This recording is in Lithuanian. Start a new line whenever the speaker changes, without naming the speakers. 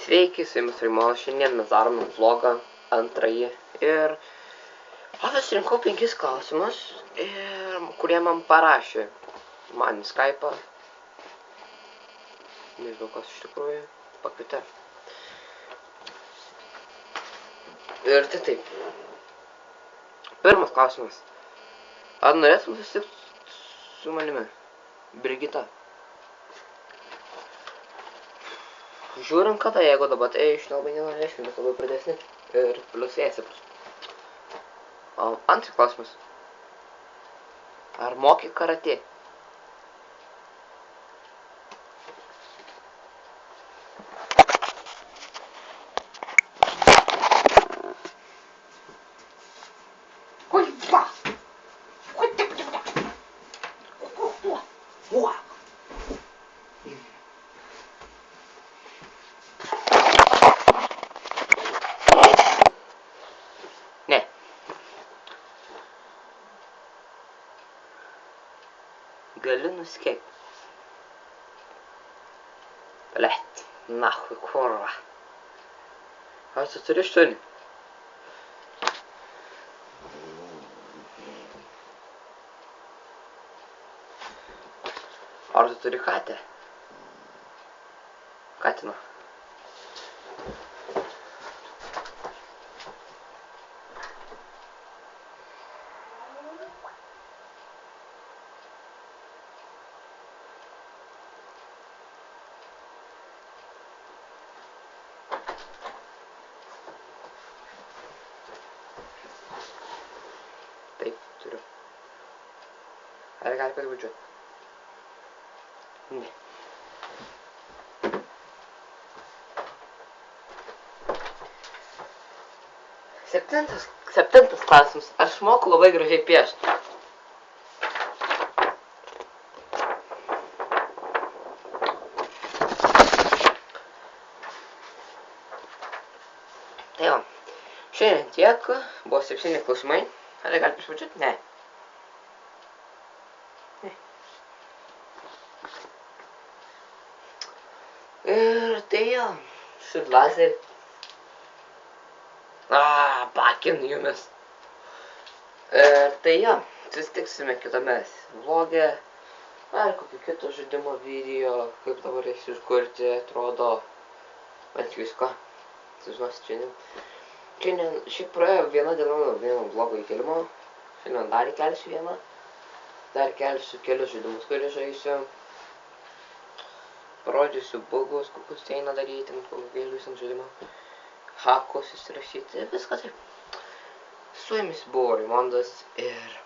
Sveiki, su jumis Raimondas. Šiandien mes darome vlogą antrąjį ir aš rinkau 5 klausimus, kurie man parašė man į Skype'ą. Nežinau, kas iš tikrųjų pakvietė. Ir tai taip. Pirmas klausimas. Ar norėtum susitikti su manimi? Brigita. Žiūrim kada, jeigu dabar tai iš labai nenorėsim, bet labai pradėsni ir plius ėsipas. Antras klausimas. Ar moki karatė? Ne. Gali nusikeikt. Блять, нахуй, kurva. Ar tu turi šunį? Ar tu turi katę? Katiną. Taip, turiu. Ar gali pasibučiuoti? Ne. Septintas klausimas. Aš moku labai gražiai piešti. Tai va. Šiandien tiek. Buvo 7 klausimai. Ar gali pasibučiuoti? Ne. Ir tai jo. Šit lazerį. Pakin jumis. Tai jo. Susitiksime kitame vloge. Ar kokio kito žaidimo video. Kaip dabar reikia iškurti. Atrodo. Ant visko. Sužinosit šiandien. Šiaip praėjo viena diena nuo vieno vlogo įkelimo. Šiandien dar įkelsiu vieną. Dar kelsiu kelius žaidimus, kurį žaisiu. Parodžiusiu bugus, kokius tai eina daryti, kokius gėliusiam žaidimą. Hakus įsirašyti, viską taip. Su jumis buvo Raimondas ir